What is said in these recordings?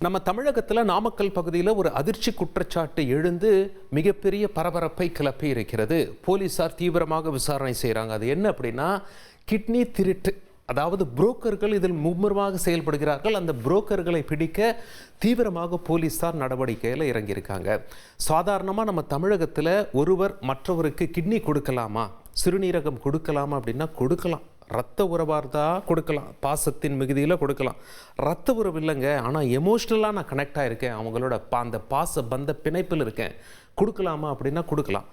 நம்ம தமிழகத்தில் நாமக்கல் பகுதியில் ஒரு அதிர்ச்சி குற்றச்சாட்டு எழுந்து மிகப்பெரிய பரபரப்பை கிளப்பி இருக்கிறது. போலீசார் தீவிரமாக விசாரணை செய்கிறாங்க. அது என்ன அப்படின்னா, கிட்னி திருட்டு, அதாவது புரோக்கர்கள் இதில் மும்முரமாக செயல்படுகிறார்கள். அந்த புரோக்கர்களை பிடிக்க தீவிரமாக போலீசார் நடவடிக்கையில் இறங்கியிருக்காங்க. சாதாரணமாக நம்ம தமிழகத்தில் ஒருவர் மற்றவருக்கு கிட்னி கொடுக்கலாமா, சிறுநீரகம் கொடுக்கலாமா அப்படின்னா கொடுக்கலாம். ரத்த உறவாக இருந்தால் கொடுக்கலாம், பாசத்தின் மிகுதியில் கொடுக்கலாம். ரத்த உறவு இல்லைங்க, ஆனால் எமோஷ்னலாக நான் கனெக்ட் ஆகிருக்கேன், அவங்களோட அந்த பாச பந்த பிணைப்பில் இருக்கேன், கொடுக்கலாமா அப்படின்னா கொடுக்கலாம்.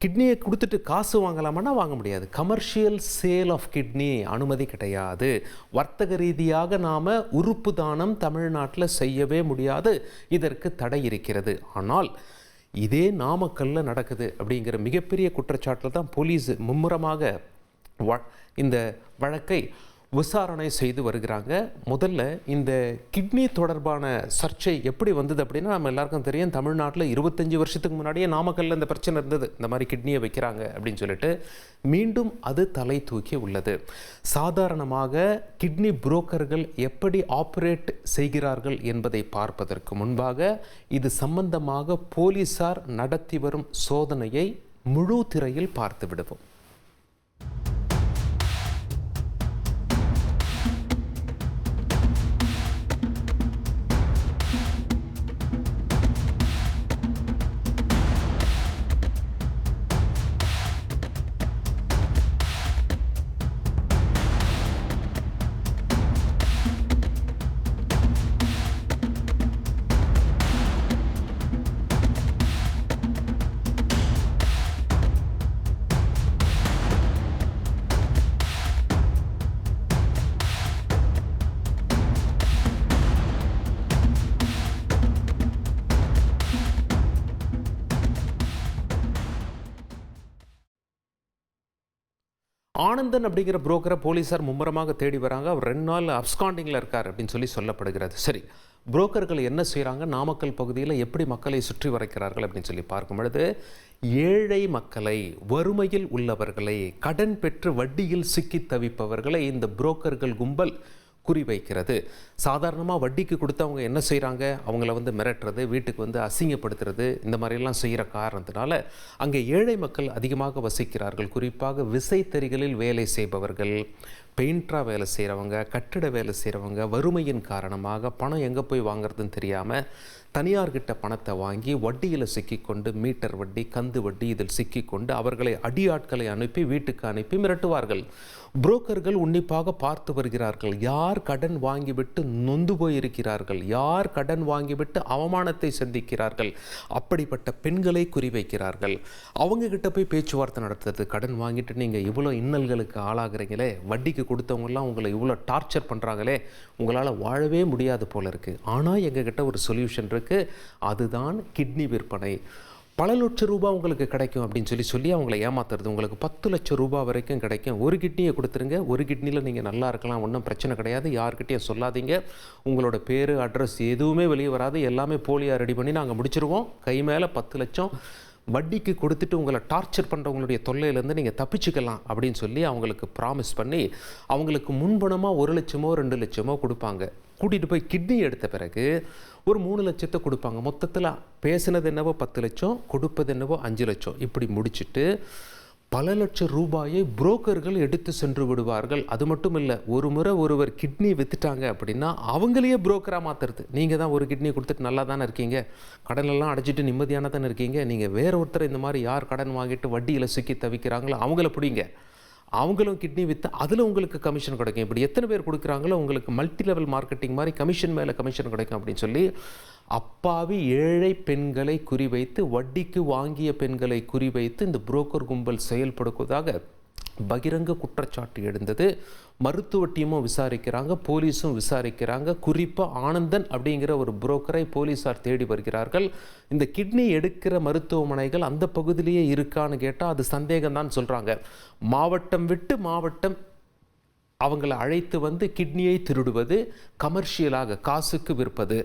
கிட்னியை கொடுத்துட்டு காசு வாங்கலாமான்னா வாங்க முடியாது. கமர்ஷியல் சேல் ஆஃப் கிட்னி அனுமதி கிடையாது. வர்த்தக ரீதியாக நாம் உறுப்பு தானம் தமிழ்நாட்டில் செய்யவே முடியாது. இதற்கு தடை இருக்கிறது. ஆனால் இதே நாமக்கல்ல நடக்குது அப்படிங்கிற மிகப்பெரிய குற்றச்சாட்டில் தான் போலீஸ் மும்முரமாக இந்த வழக்கை விசாரணை செய்து வருகிறாங்க. முதல்ல இந்த கிட்னி தொடர்பான சர்ச்சை எப்படி வந்தது அப்படின்னா, நம்ம எல்லாருக்கும் தெரியும், தமிழ்நாட்டில் 25 வருஷத்துக்கு முன்னாடியே நாமக்கல்ல இந்த பிரச்சனை இருந்தது. இந்த மாதிரி கிட்னியை வைக்கிறாங்க அப்படின்னு சொல்லிட்டு மீண்டும் அது தலை தூக்கி உள்ளது. சாதாரணமாக கிட்னி புரோக்கர்கள் எப்படி ஆப்ரேட் செய்கிறார்கள் என்பதை பார்ப்பதற்கு முன்பாக இது சம்பந்தமாக போலீசார் நடத்தி வரும் சோதனையை முழு திரையில் பார்த்து விடுவோம். ஆனந்தன் அப்படிங்கிற புரோக்கரை போலீஸார் மும்முரமாக தேடி வராங்க. அவர் 2 நாள் அப்ஸ்காண்டிங்கில் இருக்கார் அப்படின்னு சொல்லப்படுகிறது. சரி, புரோக்கர்கள் என்ன செய்கிறாங்க, நாமக்கல் பகுதியில் எப்படி மக்களை சுற்றி வரைக்கிறார்கள் அப்படின்னு சொல்லி பார்க்கும் பொழுது, ஏழை மக்களை, வறுமையில் உள்ளவர்களை, கடன் பெற்று வட்டியில் சிக்கி தவிப்பவர்களை இந்த புரோக்கர்கள் கும்பல் குறிவைக்கிறது. சாதாரணமாக வட்டிக்கு கொடுத்தவங்க என்ன செய்கிறாங்க, அவங்கள மிரட்டுறது, வீட்டுக்கு அசிங்கப்படுத்துறது, இந்த மாதிரிலாம் செய்கிற காரணத்தினால அங்கே ஏழை மக்கள் அதிகமாக வசிக்கிறார்கள். குறிப்பாக விசைத்தறிகளில் வேலை செய்பவர்கள், பெயிண்டராக வேலை செய்கிறவங்க, கட்டிட வேலை செய்கிறவங்க வறுமையின் காரணமாக பணம் எங்கே போய் வாங்குறதுன்னு தெரியாமல் தனியார்கிட்ட பணத்தை வாங்கி வட்டியில் சிக்கிக்கொண்டு, மீட்டர் வட்டி, கந்து வட்டி இதில் சிக்கிக்கொண்டு அவர்களை அடியாட்களை அனுப்பி வீட்டுக்கு அனுப்பி மிரட்டுவார்கள். புரோக்கர்கள் உன்னிப்பாக பார்த்து வருகிறார்கள். யார் கடன் வாங்கிவிட்டு நொந்து போயிருக்கிறார்கள், யார் கடன் வாங்கிவிட்டு அவமானத்தை சந்திக்கிறார்கள், அப்படிப்பட்ட பெண்களை குறிவைக்கிறார்கள். அவங்கக்கிட்ட போய் பேச்சுவார்த்தை நடத்துறது. கடன் வாங்கிட்டு நீங்கள் இவ்வளோ இன்னல்களுக்கு ஆளாகிறீங்களே, வட்டிக்கு கொடுத்தவங்கலாம் உங்களை இவ்வளோ டார்ச்சர் பண்ணுறாங்களே, உங்களால் வாழவே முடியாது போல இருக்குது. ஆனால் எங்ககிட்ட ஒரு சொல்யூஷன் இருக்குது, அதுதான் கிட்னி விற்பனை. பல லட்சம் ரூபாய் உங்களுக்கு கிடைக்கும் அப்படின்னு சொல்லி அவங்கள ஏமாத்துறது. உங்களுக்கு 10 லட்சம் ரூபாய் வரைக்கும் கிடைக்கும். ஒரு கிட்னியை கொடுத்துருங்க, ஒரு கிட்னியில் நீங்கள் நல்லா இருக்கலாம், ஒன்றும் பிரச்சனை கிடையாது, யார்கிட்டையும் சொல்லாதீங்க, உங்களோட பேர் அட்ரஸ் எதுவுமே வெளியே வராது, எல்லாமே போலியாக ரெடி பண்ணி நாங்கள் முடிச்சிருவோம், கை மேலே 10 லட்சம் வட்டிக்கு கொடுத்துட்டு உங்களை டார்ச்சர் பண்ணுறவங்களுடைய தொல்லையிலேருந்து நீங்கள் தப்பிச்சுக்கலாம் அப்படின்னு சொல்லி அவங்களுக்கு ப்ராமிஸ் பண்ணி அவங்களுக்கு முன்பணமாக 1 லட்சமோ 2 லட்சமோ கொடுப்பாங்க. கூட்டிகிட்டு போய் கிட்னி எடுத்த பிறகு ஒரு 3 லட்சத்தை கொடுப்பாங்க. மொத்தத்தில் பேசினது என்னவோ 10 லட்சம், கொடுப்பது என்னவோ 5 லட்சம். இப்படி முடிச்சுட்டு பல லட்சம் ரூபாயை புரோக்கர்கள் எடுத்து சென்று விடுவார்கள். அது மட்டும் இல்லை, ஒரு முறை ஒருவர் கிட்னி விற்றுட்டாங்க அப்படின்னா அவங்களையே புரோக்கராக மாற்றுறது. நீங்கள் தான் ஒரு கிட்னி கொடுத்துட்டு நல்லா தானே இருக்கீங்க, கடனெல்லாம் அடைச்சிட்டு நிம்மதியான தானே இருக்கீங்க, நீங்கள் வேற ஒருத்தர் இந்த மாதிரி யார் கடன் வாங்கிட்டு வட்டியில் சிக்கி தவிக்கிறாங்களோ அவங்கள பிடிங்க, அவங்களும் கிட்னி விற்று அதில் உங்களுக்கு கமிஷன் கிடைக்கும். இப்படி எத்தனை பேர் கொடுக்குறாங்களோ உங்களுக்கு மல்டி லெவல் மார்க்கெட்டிங் மாதிரி கமிஷன் மேலே கமிஷன் கிடைக்கும் அப்படின்னு சொல்லி அப்பாவி ஏழை பெண்களை குறிவைத்து, வட்டிக்கு வாங்கிய பெண்களை குறிவைத்து இந்த புரோக்கர் கும்பல் செயல்படுவதாக பகிரங்க குற்றச்சாட்டு எழுந்தது. மருத்துவ டீமும் விசாரிக்கிறாங்க, போலீஸும் விசாரிக்கிறாங்க. குறிப்பாக ஆனந்தன் அப்படிங்கிற ஒரு புரோக்கரை போலீஸார் தேடி வருகிறார்கள். இந்த கிட்னி எடுக்கிற மருத்துவமனைகள் அந்த பகுதியிலேயே இருக்கான்னு கேட்டால் அது சந்தேகம்தான் சொல்கிறாங்க. மாவட்டம் விட்டு மாவட்டம் அவங்களை அழைத்து கிட்னியை திருடுவது, கமர்ஷியலாக காசுக்கு விற்பது,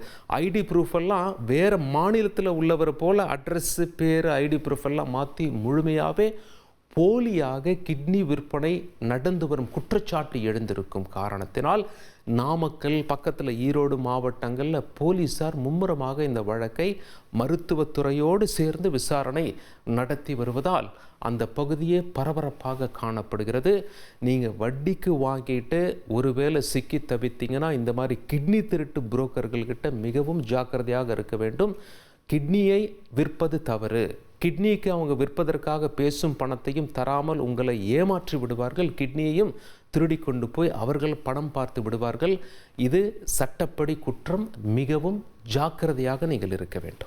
ஐடி ப்ரூஃபெல்லாம் வேறு மாநிலத்தில் உள்ளவர் போல் அட்ரஸ்ஸு, பேர், ஐடி ப்ரூஃபெல்லாம் மாற்றி முழுமையாகவே போலியாக கிட்னி விற்பனை நடந்து வரும் குற்றச்சாட்டு எழுந்திருக்கும் காரணத்தினால் நாமக்கல் பக்கத்தில் ஈரோடு மாவட்டங்களில் போலீஸார் மும்முரமாக இந்த வழக்கை மருத்துவத்துறையோடு சேர்ந்து விசாரணை நடத்தி வருவதால் அந்த பகுதியே பரபரப்பாக காணப்படுகிறது. நீங்கள் வட்டிக்கு வாங்கிட்டு ஒருவேளை சிக்கி தவித்தீங்கன்னா இந்த மாதிரி கிட்னி திருட்டு புரோக்கர்கள்கிட்ட மிகவும் ஜாக்கிரதையாக இருக்க வேண்டும். கிட்னியை விற்பது தவறு. கிட்னிக்கு அவங்க விற்பதற்காக பேசும் பணத்தையும் தராமல் உங்களை ஏமாற்றி விடுவார்கள். கிட்னியையும் திருடி கொண்டு போய் அவர்கள் பணம் பார்த்து விடுவார்கள். இது சட்டப்படி குற்றம். மிகவும் ஜாக்கிரதையாக நீங்கள் இருக்க வேண்டும்.